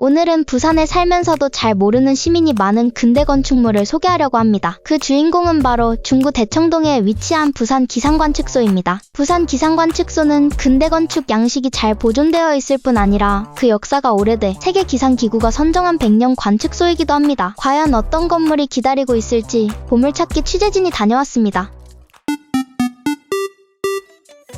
오늘은 부산에 살면서도 잘 모르는 시민이 많은 근대 건축물을 소개하려고 합니다. 그 주인공은 바로 중구 대청동에 위치한 부산 기상관측소입니다. 부산 기상관측소는 근대 건축 양식이 잘 보존되어 있을 뿐 아니라 그 역사가 오래돼 세계기상기구가 선정한 100년 관측소이기도 합니다. 과연 어떤 건물이 기다리고 있을지 보물찾기 취재진이 다녀왔습니다.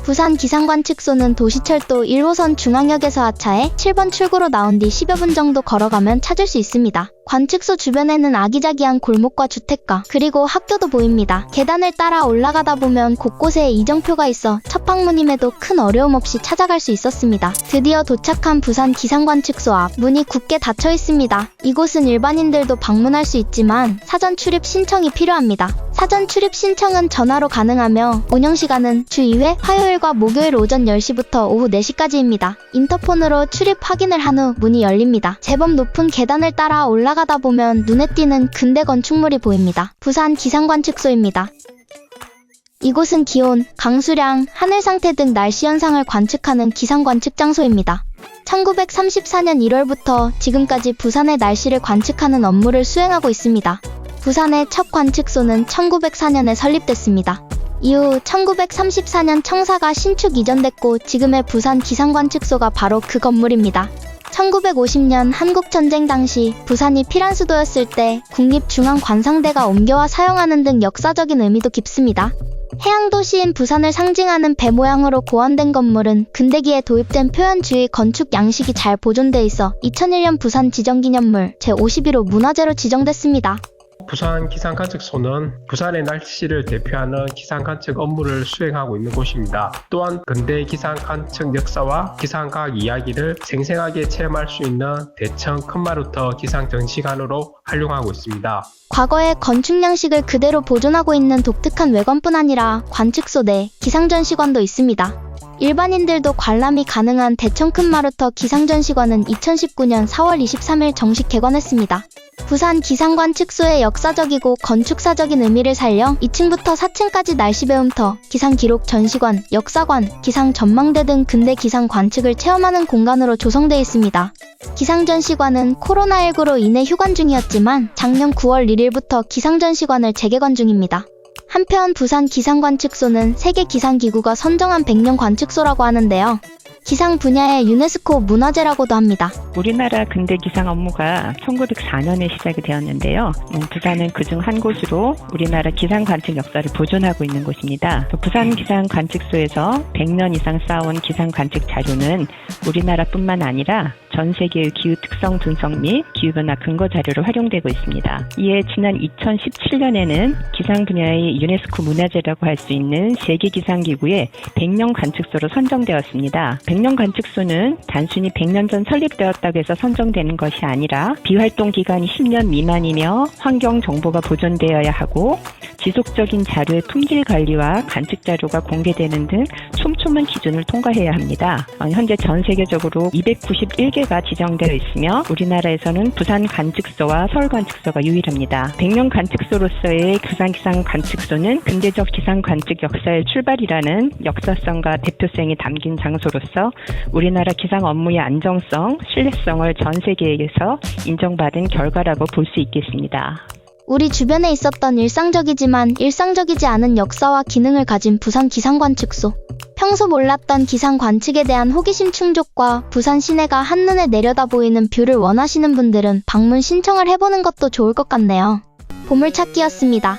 부산 기상관측소는 도시철도 1호선 중앙역에서 하차해 7번 출구로 나온 뒤 10여 분 정도 걸어가면 찾을 수 있습니다. 관측소 주변에는 아기자기한 골목과 주택가, 그리고 학교도 보입니다. 계단을 따라 올라가다 보면 곳곳에 이정표가 있어 첫 방문임에도 큰 어려움 없이 찾아갈 수 있었습니다. 드디어 도착한 부산 기상관측소 앞, 문이 굳게 닫혀 있습니다. 이곳은 일반인들도 방문할 수 있지만 사전 출입 신청이 필요합니다. 사전 출입 신청은 전화로 가능하며 운영시간은 주 2회 화요일과 목요일 오전 10시부터 오후 4시까지입니다. 인터폰으로 출입 확인을 한 후 문이 열립니다. 제법 높은 계단을 따라 올라가다 보면 눈에 띄는 근대 건축물이 보입니다. 부산 기상관측소입니다. 이곳은 기온, 강수량, 하늘 상태 등 날씨 현상을 관측하는 기상관측 장소입니다. 1934년 1월부터 지금까지 부산의 날씨를 관측하는 업무를 수행하고 있습니다. 부산의 첫 관측소는 1904년에 설립됐습니다. 이후 1934년 청사가 신축 이전됐고 지금의 부산 기상관측소가 바로 그 건물입니다. 1950년 한국전쟁 당시 부산이 피란수도였을 때 국립중앙관상대가 옮겨와 사용하는 등 역사적인 의미도 깊습니다. 해양도시인 부산을 상징하는 배 모양으로 고안된 건물은 근대기에 도입된 표현주의 건축 양식이 잘 보존돼 있어 2001년 부산 지정기념물 제51호 문화재로 지정됐습니다. 부산 기상관측소는 부산의 날씨를 대표하는 기상관측 업무를 수행하고 있는 곳입니다. 또한 근대 기상관측 역사와 기상과학 이야기를 생생하게 체험할 수 있는 대청 큰마루터 기상전시관으로 활용하고 있습니다. 과거의 건축 양식을 그대로 보존하고 있는 독특한 외관뿐 아니라 관측소 내 기상전시관도 있습니다. 일반인들도 관람이 가능한 대청 큰마루터 기상전시관은 2019년 4월 23일 정식 개관했습니다. 부산 기상관측소의 역사적이고 건축사적인 의미를 살려 2층부터 4층까지 날씨 배움터, 기상기록 전시관, 역사관, 기상전망대 등 근대 기상 관측을 체험하는 공간으로 조성되어 있습니다. 기상전시관은 코로나19로 인해 휴관 중이었지만 작년 9월 1일부터 기상전시관을 재개관 중입니다. 한편 부산 기상관측소는 세계기상기구가 선정한 100년 관측소라고 하는데요. 기상 분야의 유네스코 문화재라고도 합니다. 우리나라 근대 기상 업무가 1904년에 시작이 되었는데요. 부산은 그중 한 곳으로 우리나라 기상 관측 역사를 보존하고 있는 곳입니다. 부산 기상 관측소에서 100년 이상 쌓아온 기상 관측 자료는 우리나라뿐만 아니라 전 세계의 기후 특성 분석 및 기후변화 근거 자료로 활용되고 있습니다. 이에 지난 2017년에는 기상 분야의 유네스코 문화재라고 할 수 있는 세계기상기구의 100년 관측소로 선정되었습니다. 100년 관측소는 단순히 100년 전 설립되었다고 해서 선정되는 것이 아니라 비활동 기간이 10년 미만이며 환경 정보가 보존되어야 하고 지속적인 자료의 품질 관리와 관측 자료가 공개되는 등 촘촘한 기준을 통과해야 합니다. 현재 전 세계적으로 291개가 지정되어 있으며 우리나라에서는 부산 관측소와 서울 관측소가 유일합니다. 100년 관측소로서의 부산 기상 관측소는 근대적 기상 관측 역사의 출발이라는 역사성과 대표성이 담긴 장소로서 우리나라 기상 업무의 안정성, 신뢰성을 전 세계에서 인정받은 결과라고 볼 수 있겠습니다. 우리 주변에 있었던 일상적이지만 일상적이지 않은 역사와 기능을 가진 부산 기상관측소. 평소 몰랐던 기상 관측에 대한 호기심 충족과 부산 시내가 한눈에 내려다 보이는 뷰를 원하시는 분들은 방문 신청을 해보는 것도 좋을 것 같네요. 보물찾기였습니다.